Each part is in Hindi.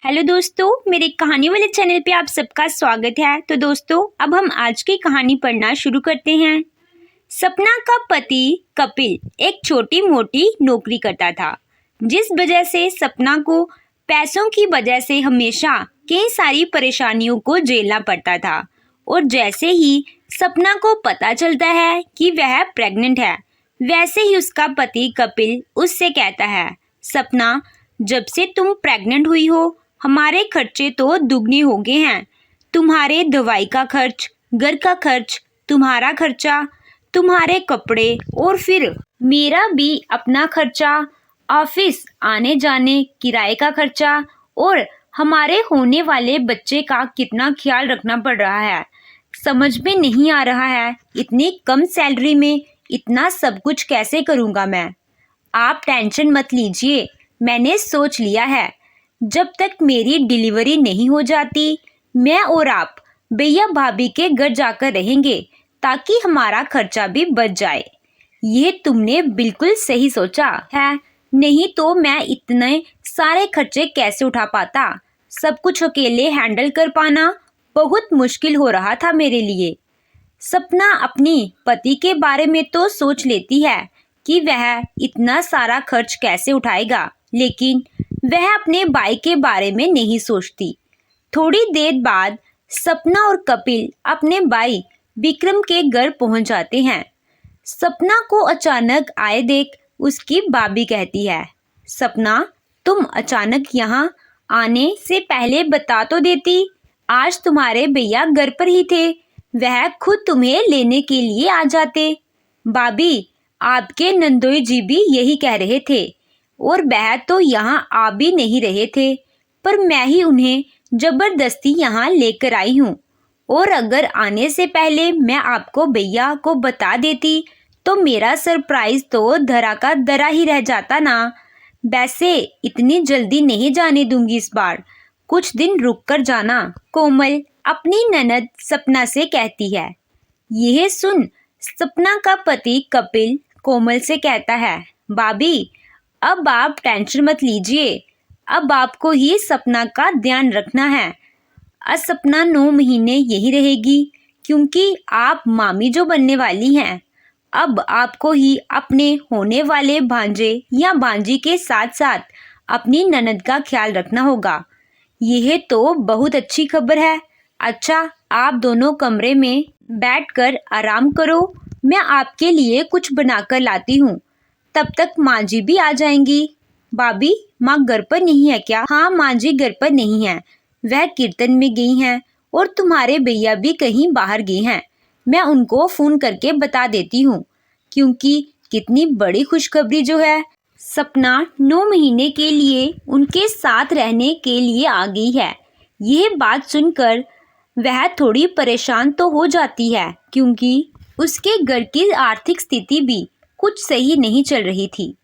हेलो दोस्तों, मेरे कहानी वाले चैनल पे आप सबका स्वागत है। तो दोस्तों, अब हम आज की कहानी पढ़ना शुरू करते हैं। सपना का पति कपिल एक छोटी मोटी नौकरी करता था, जिस वजह से सपना को पैसों की वजह से हमेशा कई सारी परेशानियों को झेलना पड़ता था। और जैसे ही सपना को पता चलता है कि वह प्रेग्नेंट है, वैसे ही उसका पति कपिल उससे कहता है, सपना, जब से तुम प्रेग्नेंट हुई हो, हमारे खर्चे तो दुगने हो गए हैं। तुम्हारे दवाई का खर्च, घर का खर्च, तुम्हारा खर्चा, तुम्हारे कपड़े और फिर मेरा भी अपना खर्चा, ऑफिस आने जाने, किराए का खर्चा और हमारे होने वाले बच्चे का कितना ख्याल रखना पड़ रहा है। समझ में नहीं आ रहा है, इतनी कम सैलरी में इतना सब कुछ कैसे करूँगा मैं। आप टेंशन मत लीजिए, मैंने सोच लिया है। जब तक मेरी डिलीवरी नहीं हो जाती, मैं और आप भैया भाभी के घर जाकर रहेंगे, ताकि हमारा खर्चा भी बच जाए। ये तुमने बिल्कुल सही सोचा है, नहीं तो मैं इतने सारे खर्चे कैसे उठा पाता। सब कुछ अकेले हैंडल कर पाना बहुत मुश्किल हो रहा था मेरे लिए। सपना अपनी पति के बारे में तो सोच लेती है कि वह इतना सारा खर्च कैसे उठाएगा, लेकिन वह अपने भाई के बारे में नहीं सोचती। थोड़ी देर बाद सपना और कपिल अपने भाई विक्रम के घर पहुंच जाते हैं। सपना को अचानक आए देख उसकी भाभी कहती है, सपना, तुम अचानक यहाँ आने से पहले बता तो देती। आज तुम्हारे भैया घर पर ही थे, वह खुद तुम्हें लेने के लिए आ जाते। भाभी, आपके नंदोई जी भी यही कह रहे थे और वह तो यहाँ आ भी नहीं रहे थे, पर मैं ही उन्हें जबरदस्ती यहाँ लेकर आई हूँ। और अगर आने से पहले मैं आपको भैया को बता देती तो मेरा सरप्राइज तो धरा का धरा ही रह जाता ना। वैसे इतनी जल्दी नहीं जाने दूंगी इस बार, कुछ दिन रुक कर जाना, कोमल अपनी ननद सपना से कहती है। यह सुन सपना का पति कपिल कोमल से कहता है, भाभी, अब आप टेंशन मत लीजिए, अब आपको ही सपना का ध्यान रखना है। आज सपना 9 महीने यही रहेगी, क्योंकि आप मामी जो बनने वाली हैं। अब आपको ही अपने होने वाले भांजे या भांजी के साथ साथ अपनी ननद का ख्याल रखना होगा। यह तो बहुत अच्छी खबर है। अच्छा, आप दोनों कमरे में बैठकर आराम करो, मैं आपके लिए कुछ बनाकर लाती हूँ। तब तक माँ जी भी आ जाएंगी। भाभी, माँ घर पर नहीं है क्या? हाँ, माँ जी घर पर नहीं है, वह कीर्तन में गई हैं और तुम्हारे भैया भी कहीं बाहर गए हैं। मैं उनको फोन करके बता देती हूँ, क्योंकि कितनी बड़ी खुशखबरी जो है, सपना 9 महीने के लिए उनके साथ रहने के लिए आ गई है। यह बात सुनकर वह थोड़ी परेशान तो हो जाती है, क्योंकि उसके घर की आर्थिक स्थिति भी कुछ सही नहीं चल रही थी।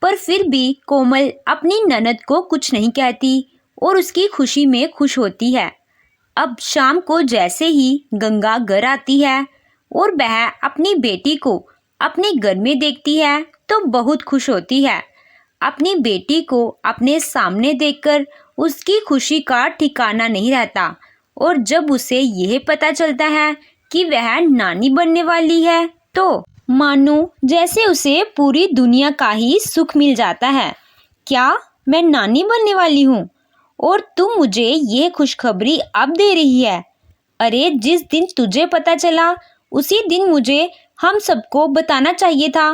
पर फिर भी कोमल अपनी ननद को कुछ नहीं कहती और उसकी खुशी में खुश होती है। अब शाम को जैसे ही गंगा घर आती है और वह अपनी बेटी को अपने घर में देखती है तो बहुत खुश होती है। अपनी बेटी को अपने सामने देखकर उसकी खुशी का ठिकाना नहीं रहता। और जब उसे यह पता चलता है कि वह नानी बनने वाली है, तो मानो जैसे उसे पूरी दुनिया का ही सुख मिल जाता है। क्या मैं नानी बनने वाली हूँ और तुम मुझे ये खुशखबरी अब दे रही है? अरे, जिस दिन तुझे पता चला उसी दिन मुझे हम सबको बताना चाहिए था,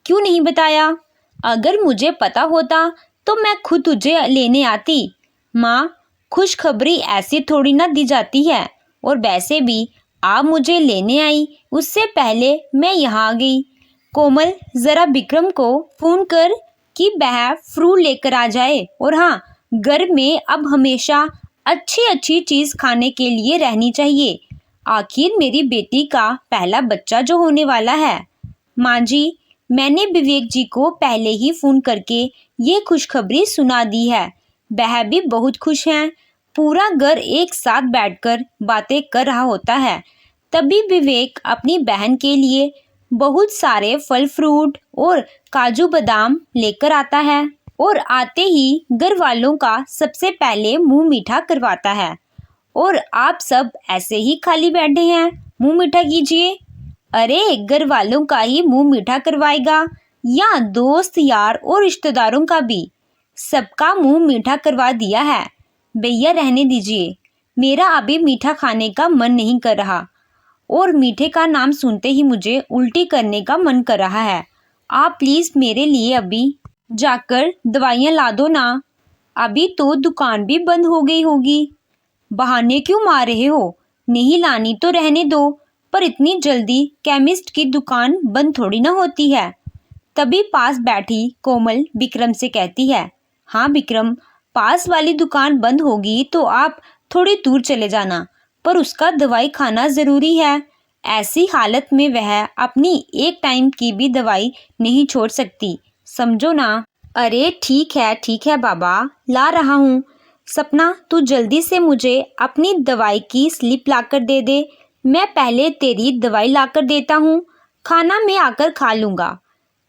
क्यों नहीं बताया? अगर मुझे पता होता तो मैं खुद तुझे लेने आती। माँ, खुशखबरी ऐसी थोड़ी ना दी जाती है, और वैसे भी आप मुझे लेने आई उससे पहले मैं यहाँ आ गई। कोमल, जरा विक्रम को फोन कर कि वह फ्रूट लेकर आ जाए। और हाँ, घर में अब हमेशा अच्छी अच्छी चीज़ खाने के लिए रहनी चाहिए। आखिर मेरी बेटी का पहला बच्चा जो होने वाला है। माँ जी, मैंने विवेक जी को पहले ही फ़ोन करके ये खुशखबरी सुना दी है, वह भी बहुत खुश हैं। पूरा घर एक साथ बैठकर बातें कर रहा होता है। तभी विवेक अपनी बहन के लिए बहुत सारे फल फ्रूट और काजू बादाम लेकर आता है और आते ही घर वालों का सबसे पहले मुंह मीठा करवाता है। और आप सब ऐसे ही खाली बैठे हैं, मुंह मीठा कीजिए। अरे घर वालों का ही मुंह मीठा करवाएगा या दोस्त यार और रिश्तेदारों का भी? सबका मुंह मीठा करवा दिया है। भैया रहने दीजिए, मेरा अभी मीठा खाने का मन नहीं कर रहा और मीठे का नाम सुनते ही मुझे उल्टी करने का मन कर रहा है। आप प्लीज़ मेरे लिए अभी जाकर दवाइयाँ ला दो ना। अभी तो दुकान भी बंद हो गई होगी। बहाने क्यों मार रहे हो? नहीं लानी तो रहने दो, पर इतनी जल्दी केमिस्ट की दुकान बंद थोड़ी ना होती है। तभी पास बैठी कोमल विक्रम से कहती है, हाँ विक्रम, पास वाली दुकान बंद होगी तो आप थोड़ी दूर चले जाना, पर उसका दवाई खाना ज़रूरी है। ऐसी हालत में वह अपनी एक टाइम की भी दवाई नहीं छोड़ सकती, समझो ना। अरे ठीक है बाबा, ला रहा हूँ। सपना, तू जल्दी से मुझे अपनी दवाई की स्लिप लाकर दे दे। मैं पहले तेरी दवाई लाकर देता हूँ, खाना मैं आकर खा लूँगा।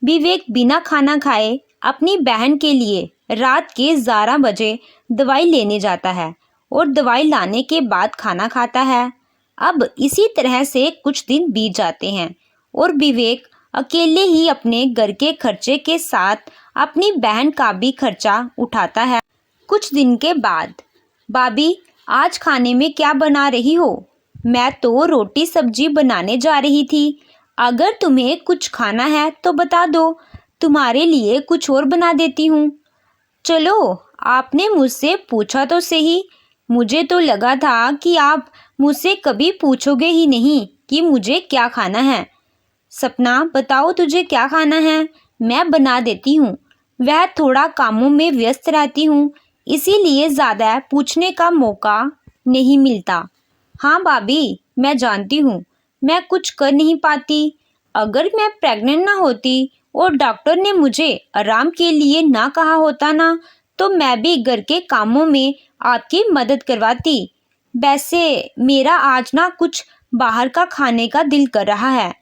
विवेक बिना खाना खाए अपनी बहन के लिए रात के 11 बजे दवाई लेने जाता है और दवाई लाने के बाद खाना खाता है। अब इसी तरह से कुछ दिन बीत जाते हैं और विवेक अकेले ही अपने घर के खर्चे के साथ अपनी बहन का भी खर्चा उठाता है। कुछ दिन के बाद, भाभी आज खाने में क्या बना रही हो? मैं तो रोटी सब्जी बनाने जा रही थी। अगर तुम्हें कुछ खाना है तो बता दो, तुम्हारे लिए कुछ और बना देती हूँ। चलो, आपने मुझसे पूछा तो सही। मुझे तो लगा था कि आप मुझसे कभी पूछोगे ही नहीं कि मुझे क्या खाना है। सपना, बताओ तुझे क्या खाना है, मैं बना देती हूँ। वह थोड़ा कामों में व्यस्त रहती हूँ, इसीलिए ज़्यादा पूछने का मौका नहीं मिलता। हाँ भाभी, मैं जानती हूँ, मैं कुछ कर नहीं पाती। अगर मैं प्रेग्नेंट ना होती और डॉक्टर ने मुझे आराम के लिए ना कहा होता ना, तो मैं भी घर के कामों में आपकी मदद करवाती। वैसे मेरा आज ना कुछ बाहर का खाने का दिल कर रहा है,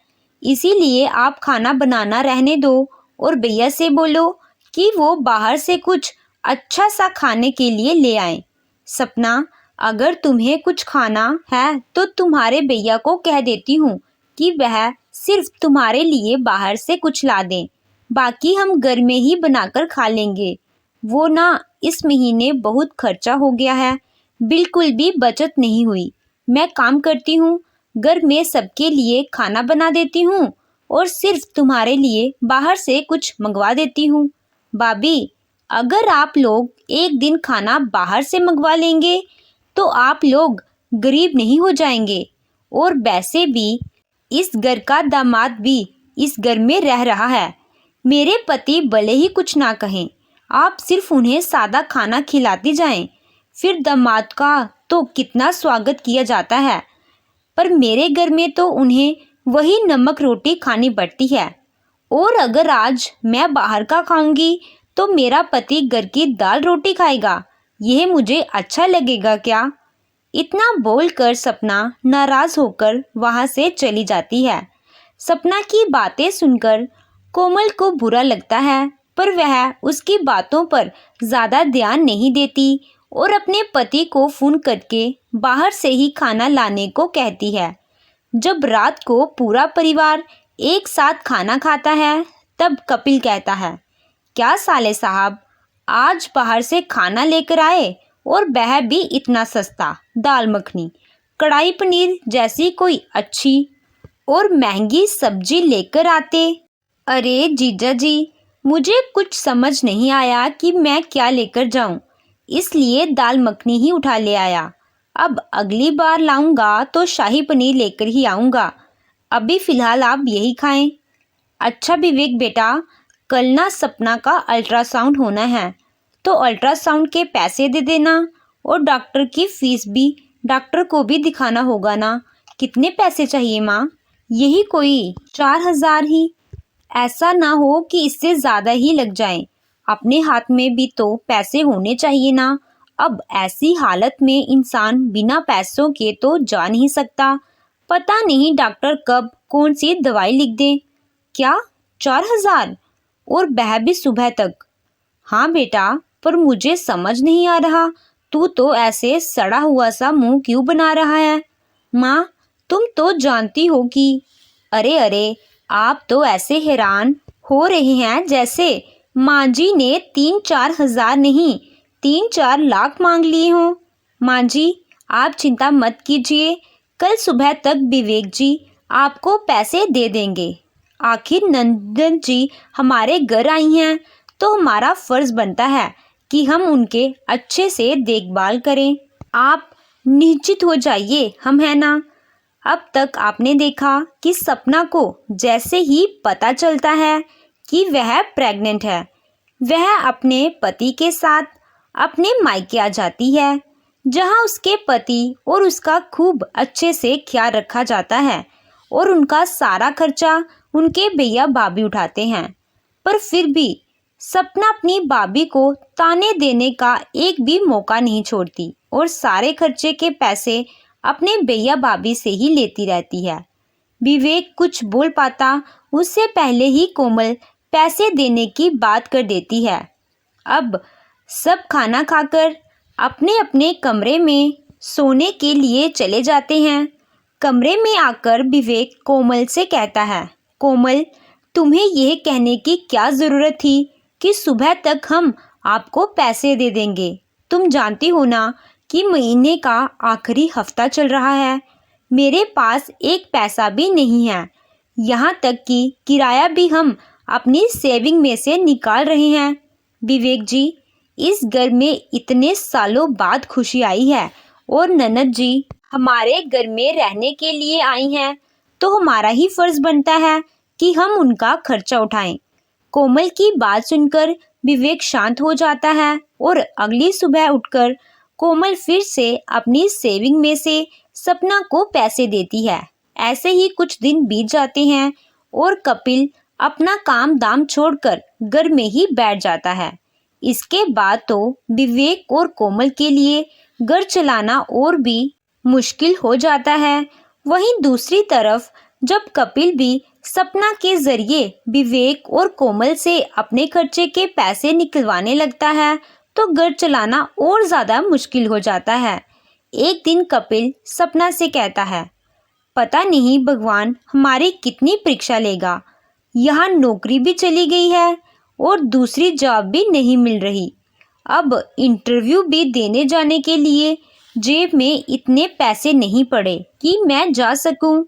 इसीलिए आप खाना बनाना रहने दो और भैया से बोलो कि वो बाहर से कुछ अच्छा सा खाने के लिए ले आए। सपना, अगर तुम्हें कुछ खाना है तो तुम्हारे भैया को कह देती हूँ कि वह सिर्फ तुम्हारे लिए बाहर से कुछ ला दें, बाकी हम घर में ही बनाकर खा लेंगे। वो ना इस महीने बहुत खर्चा हो गया है, बिल्कुल भी बचत नहीं हुई। मैं काम करती हूँ, घर में सबके लिए खाना बना देती हूँ और सिर्फ तुम्हारे लिए बाहर से कुछ मंगवा देती हूँ। भाभी, अगर आप लोग एक दिन खाना बाहर से मंगवा लेंगे तो आप लोग गरीब नहीं हो जाएंगे। और वैसे भी इस घर का दामाद भी इस घर में रह रहा है। मेरे पति भले ही कुछ ना कहें, आप सिर्फ उन्हें सादा खाना खिलाती जाएं, फिर दामाद का तो कितना स्वागत किया जाता है। पर मेरे घर में तो उन्हें वही नमक रोटी खानी पड़ती है। और अगर आज मैं बाहर का खाऊंगी तो मेरा पति घर की दाल रोटी खाएगा, यह मुझे अच्छा लगेगा क्या? इतना बोलकर सपना नाराज होकर वहां से चली जाती है। सपना की बातें सुनकर कोमल को बुरा लगता है, पर वह उसकी बातों पर ज़्यादा ध्यान नहीं देती और अपने पति को फ़ोन करके बाहर से ही खाना लाने को कहती है। जब रात को पूरा परिवार एक साथ खाना खाता है, तब कपिल कहता है, क्या साले साहब, आज बाहर से खाना लेकर आए और वह भी इतना सस्ता। दाल मखनी, कढ़ाई पनीर जैसी कोई अच्छी और महंगी सब्जी लेकर आते। अरे जीजा जी, मुझे कुछ समझ नहीं आया कि मैं क्या लेकर जाऊं, इसलिए दाल मखनी ही उठा ले आया। अब अगली बार लाऊंगा तो शाही पनीर लेकर ही आऊँगा। अभी फ़िलहाल आप यही खाएं। अच्छा विवेक बेटा, कल ना सपना का अल्ट्रासाउंड होना है, तो अल्ट्रासाउंड के पैसे दे देना और डॉक्टर की फ़ीस भी, डॉक्टर को भी दिखाना होगा ना। कितने पैसे चाहिए माँ? यही कोई 4,000 ही। ऐसा ना हो कि इससे ज़्यादा ही लग जाए, अपने हाथ में भी तो पैसे होने चाहिए ना। अब ऐसी हालत में इंसान बिना पैसों के तो जा नहीं सकता। पता नहीं डॉक्टर कब कौन सी दवाई लिख दें। क्या 4,000? और वह भी सुबह तक? हाँ बेटा, पर मुझे समझ नहीं आ रहा, तू तो ऐसे सड़ा हुआ सा मुंह क्यों बना रहा है। माँ, तुम तो जानती हो कि। अरे अरे, आप तो ऐसे हैरान हो रहे हैं जैसे माँ जी ने 3-4 हज़ार नहीं 3-4 लाख मांग लिए हों। माँ जी, आप चिंता मत कीजिए, कल सुबह तक विवेक जी आपको पैसे दे देंगे। आखिर नंदन जी हमारे घर आई हैं, तो हमारा फर्ज बनता है कि हम उनके अच्छे से देखभाल करें। आप निश्चित हो जाइए, हम हैं ना। अब तक आपने देखा कि सपना को जैसे ही पता चलता है कि वह प्रेग्नेंट है, वह अपने पति के साथ अपने मायके आ जाती है, जहां उसके पति और उसका खूब अच्छे से ख्याल रखा जाता है और उनका सारा खर्चा उनके भैया भाभी उठाते हैं। पर फिर भी सपना अपनी भाभी को ताने देने का एक भी मौका नहीं छोड़ती और सारे खर्चे के पैसे अपने भैया भाभी से ही लेती रहती है। विवेक कुछ बोल पाता उससे पहले ही कोमल पैसे देने की बात कर देती है। अब सब खाना खाकर अपने अपने कमरे में सोने के लिए चले जाते हैं। कमरे में आकर विवेक कोमल से कहता है, कोमल, तुम्हें यह कहने की क्या ज़रूरत थी कि सुबह तक हम आपको पैसे दे देंगे। तुम जानती हो ना कि महीने का आखिरी हफ्ता चल रहा है, मेरे पास एक पैसा भी नहीं है, यहाँ तक कि किराया भी हम अपनी सेविंग में से निकाल रहे हैं। विवेक जी, इस घर में इतने सालों बाद खुशी आई है और ननद जी हमारे घर में रहने के लिए आई हैं, तो हमारा ही फर्ज बनता है कि हम उनका खर्चा उठाएं। कोमल की बात सुनकर विवेक शांत हो जाता है और अगली सुबह उठकर कोमल फिर से अपनी सेविंग में से सपना को पैसे देती है। ऐसे ही कुछ दिन बीत जाते हैं और कपिल अपना काम दाम छोड़कर घर में ही बैठ जाता है। इसके बाद तो विवेक और कोमल के लिए घर चलाना और भी मुश्किल हो जाता है। वहीं दूसरी तरफ जब कपिल भी सपना के जरिए विवेक और कोमल से अपने खर्चे के पैसे निकलवाने लगता है, तो घर चलाना और ज़्यादा मुश्किल हो जाता है। एक दिन कपिल सपना से कहता है, पता नहीं भगवान हमारी कितनी परीक्षा लेगा, यहाँ नौकरी भी चली गई है और दूसरी जॉब भी नहीं मिल रही। अब इंटरव्यू भी देने जाने के लिए जेब में इतने पैसे नहीं पड़े कि मैं जा सकूं।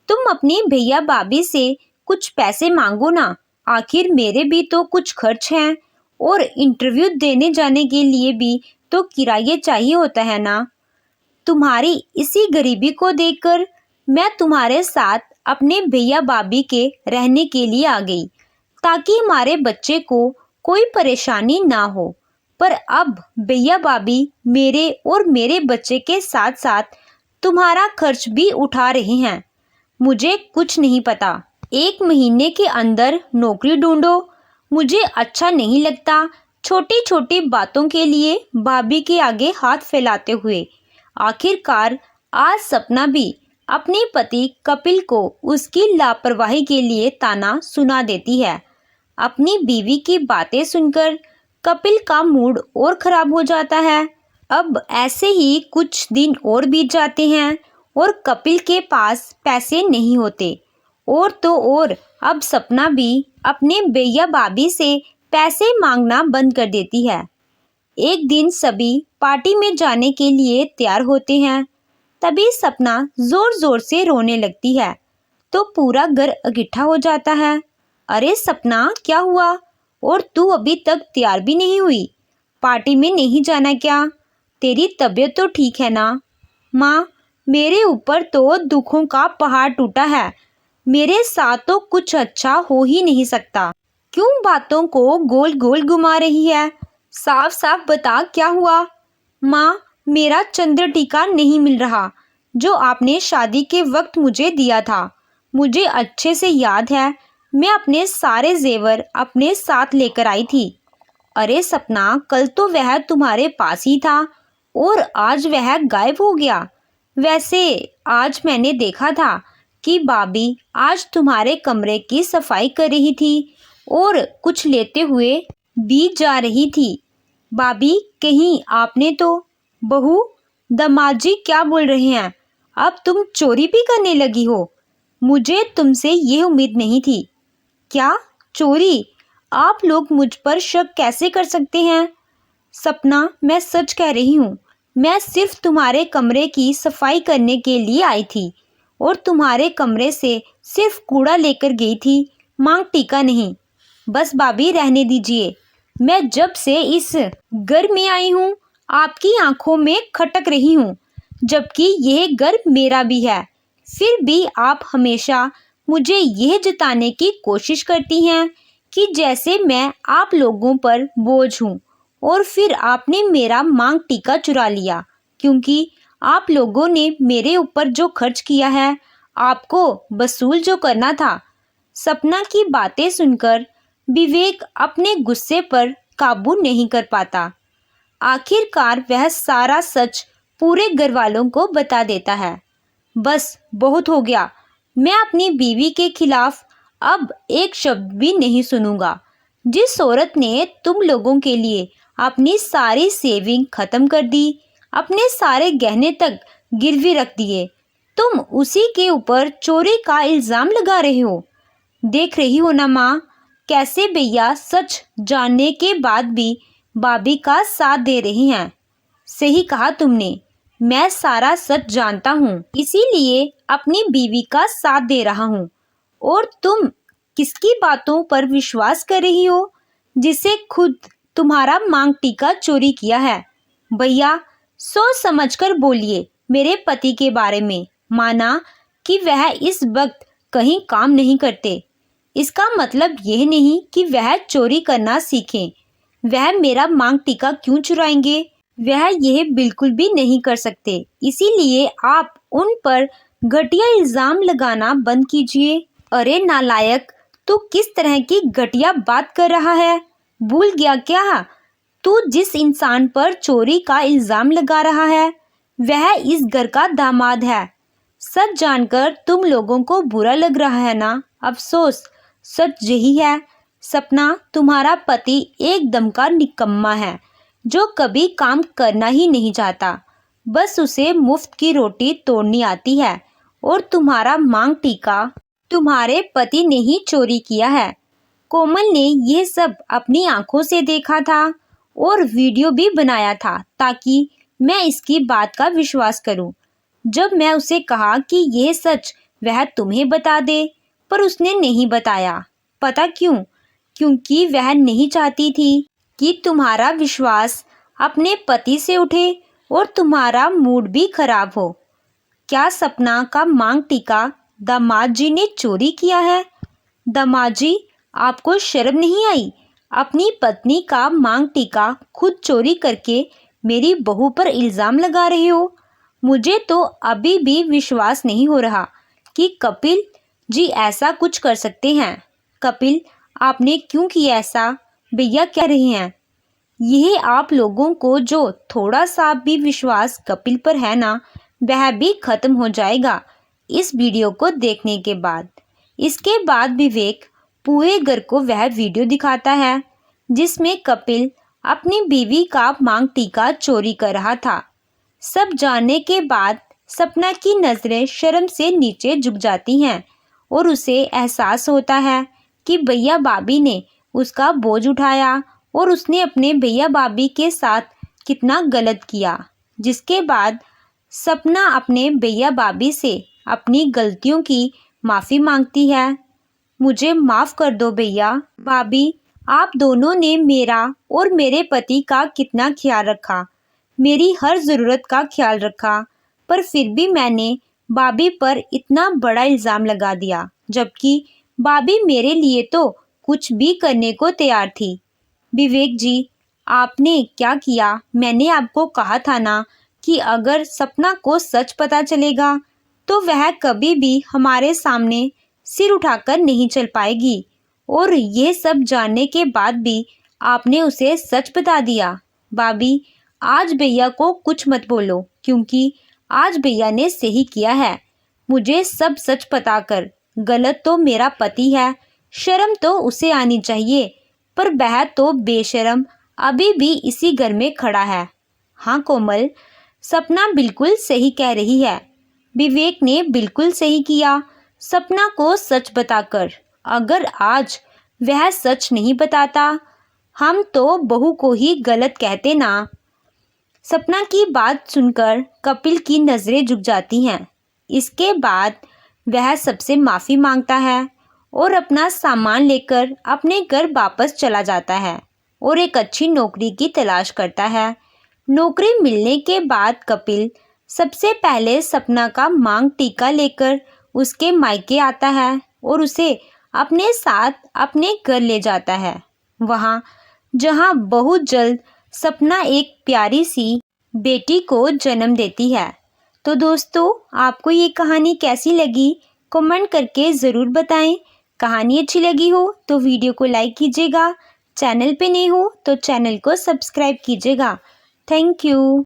तुम अपनी भैया भाभी से कुछ पैसे मांगो ना, आखिर मेरे भी तो कुछ खर्च हैं और इंटरव्यू देने जाने के लिए भी तो किराया चाहिए होता है ना। तुम्हारी इसी गरीबी को देखकर मैं तुम्हारे साथ अपने भैया भाभी के रहने के लिए आ गई, ताकि हमारे बच्चे को कोई परेशानी ना हो। पर अब भैया भाभी मेरे और मेरे बच्चे के साथ साथ तुम्हारा खर्च भी उठा रहे हैं। मुझे कुछ नहीं पता, 1 महीने के अंदर नौकरी ढूंढो। मुझे अच्छा नहीं लगता छोटी छोटी बातों के लिए भाभी के आगे हाथ फैलाते हुए। आखिरकार आज सपना भी अपने पति कपिल को उसकी लापरवाही के लिए ताना सुना देती है। अपनी बीवी की बातें सुनकर कपिल का मूड और खराब हो जाता है। अब ऐसे ही कुछ दिन और बीत जाते हैं और कपिल के पास पैसे नहीं होते, और तो और अब सपना भी अपने भैया भाभी से पैसे मांगना बंद कर देती है। एक दिन सभी पार्टी में जाने के लिए तैयार होते हैं, तभी सपना जोर जोर से रोने लगती है, तो पूरा घर इकट्ठा हो जाता है। अरे सपना, क्या हुआ? और तू अभी तक तैयार भी नहीं हुई? पार्टी में नहीं जाना क्या? तेरी तबीयत तो ठीक है ना? माँ, मेरे ऊपर तो दुखों का पहाड़ टूटा है, मेरे साथ तो कुछ अच्छा हो ही नहीं सकता। क्यों बातों को गोल गोल घुमा रही है? साफ साफ बता, क्या हुआ? माँ, मेरा चंद्र टीका नहीं मिल रहा जो आपने शादी के वक्त मुझे दिया था। मुझे अच्छे से याद है, मैं अपने सारे जेवर अपने साथ लेकर आई थी। अरे सपना, कल तो वह तुम्हारे पास ही था और आज वह गायब हो गया। वैसे आज मैंने देखा था कि भाभी आज तुम्हारे कमरे की सफाई कर रही थी और कुछ लेते हुए बीत जा रही थी। भाभी, कहीं आपने तो। बहू, दामाद जी क्या बोल रहे हैं? अब तुम चोरी भी करने लगी हो? मुझे तुमसे ये उम्मीद नहीं थी। क्या चोरी? आप लोग मुझ पर शक कैसे कर सकते हैं? सपना, मैं सच कह रही हूँ। मैं सिर्फ तुम्हारे कमरे की सफाई करने के लिए आई थी और तुम्हारे कमरे से सिर्फ कूड़ा लेकर गई थी, मांग टीका नहीं। बस भाभी, रहने दीजिए। मैं जब से इस घर में आई हूँ आपकी आंखों में खटक रही हूँ, जबकि यह घर मेरा भी है। फिर भी आप हमेशा मुझे यह जताने की कोशिश करती हैं कि जैसे मैं आप लोगों पर बोझ हूँ। और फिर आपने मेरा मांग टीका चुरा लिया, क्योंकि आप लोगों ने मेरे ऊपर जो खर्च किया है, आपको वसूल जो करना था। सपना की बातें सुनकर विवेक अपने गुस्से पर काबू नहीं कर पाता। आखिरकार वह सारा सच पूरे घर वालों को बता देता है। बस बहुत हो गया। मैं अपनी बीवी के खिलाफ अब एक शब्द भी नहीं सुनूंगा। जिस औरत ने तुम लोगों के लिए अपनी सारी सेविंग खत्म कर दी, अपने सारे गहने तक गिरवी रख दिए, तुम उसी के ऊपर चोरी का इल्जाम लगा रहे हो। देख रही हो ना माँ, कैसे भैया सच जानने के बाद भी भाभी का साथ दे रहे हैं। सही कहा तुमने, मैं सारा सच जानता हूँ, इसीलिए अपनी बीवी का साथ दे रहा हूँ। और तुम किसकी बातों पर विश्वास कर रही हो, जिसे खुद तुम्हारा मांग टीका चोरी किया है? भैया, सोच समझकर बोलिए मेरे पति के बारे में। माना कि वह इस वक्त कहीं काम नहीं करते, इसका मतलब यह नहीं कि वह चोरी करना सीखें। वह मेरा मांग टीका क्यों चुराएंगे? वह यह बिल्कुल भी नहीं कर सकते। इसीलिए आप उन पर घटिया इल्जाम लगाना बंद कीजिए। अरे नालायक, तू किस तरह की घटिया बात कर रहा है? भूल गया क्या? तू जिस इंसान पर चोरी का इल्जाम लगा रहा है, वह इस घर का दामाद है। सच जानकर तुम लोगों को बुरा लग रहा है ना? अफसोस, सच यही है। सपना, तुम्हारा पति एकदम का निकम्मा है, जो कभी काम करना ही नहीं चाहता। बस उसे मुफ्त की रोटी तोड़नी आती है। और तुम्हारा मांग टीका तुम्हारे पति ने ही चोरी किया है। कोमल ने यह सब अपनी आंखों से देखा था और वीडियो भी बनाया था, ताकि मैं इसकी बात का विश्वास करूं। जब मैं उसे कहा कि यह सच वह तुम्हें बता दे, पर उसने नहीं बताया। पता क्यों? क्योंकि वह नहीं चाहती थी कि तुम्हारा विश्वास अपने पति से उठे और तुम्हारा मूड भी खराब हो। क्या सपना का मांग टीका दामाद जी ने चोरी किया है? दामाद जी, आपको शर्म नहीं आई? अपनी पत्नी का मांग टीका खुद चोरी करके मेरी बहू पर इल्जाम लगा रहे हो। मुझे तो अभी भी विश्वास नहीं हो रहा कि कपिल जी ऐसा कुछ कर सकते हैं। कपिल, आपने क्यों किया ऐसा? भैया कह रहे हैं। यह आप लोगों को जो थोड़ा सा भी विश्वास कपिल पर है ना, वह भी खत्म हो जाएगा इस वीडियो को देखने के बाद। इसके बाद विवेक पूरे घर को वह वीडियो दिखाता है जिसमें कपिल अपनी बीवी का मांग टीका चोरी कर रहा था। सब जानने के बाद सपना की नज़रें शर्म से नीचे झुक जाती हैं और उसे एहसास होता है कि भैया भाभी ने उसका बोझ उठाया और उसने अपने भैया भाभी के साथ कितना गलत किया। जिसके बाद सपना अपने भैया भाभी से अपनी गलतियों की माफ़ी मांगती है। मुझे माफ़ कर दो भैया भाभी, आप दोनों ने मेरा और मेरे पति का कितना ख्याल रखा, मेरी हर ज़रूरत का ख्याल रखा, पर फिर भी मैंने भाभी पर इतना बड़ा इल्ज़ाम लगा दिया, जबकि भाभी मेरे लिए तो कुछ भी करने को तैयार थी। विवेक जी, आपने क्या किया? मैंने आपको कहा था ना कि अगर सपना को सच पता चलेगा तो वह कभी भी हमारे सामने सिर उठाकर नहीं चल पाएगी। और यह सब जानने के बाद भी आपने उसे सच बता दिया। भाभी, आज भैया को कुछ मत बोलो, क्योंकि आज भैया ने सही किया है। मुझे सब सच पता कर, गलत तो मेरा पति है, शर्म तो उसे आनी चाहिए, पर वह तो बेशर्म अभी भी इसी घर में खड़ा है। हाँ कोमल, सपना बिल्कुल सही कह रही है। विवेक ने बिल्कुल सही किया सपना को सच बताकर। अगर आज वह सच नहीं बताता, हम तो बहू को ही गलत कहते ना। सपना की बात सुनकर कपिल की नज़रें झुक जाती हैं। इसके बाद वह सबसे माफ़ी मांगता है और अपना सामान लेकर अपने घर वापस चला जाता है और एक अच्छी नौकरी की तलाश करता है। नौकरी मिलने के बाद कपिल सबसे पहले सपना का मांग टीका लेकर उसके मायके आता है और उसे अपने साथ अपने घर ले जाता है, वहाँ जहाँ बहुत जल्द सपना एक प्यारी सी बेटी को जन्म देती है। तो दोस्तों, आपको ये कहानी कैसी लगी कमेंट करके ज़रूर बताएं। कहानी अच्छी लगी हो तो वीडियो को लाइक कीजिएगा, चैनल पे नए हो तो चैनल को सब्सक्राइब कीजिएगा। Thank you.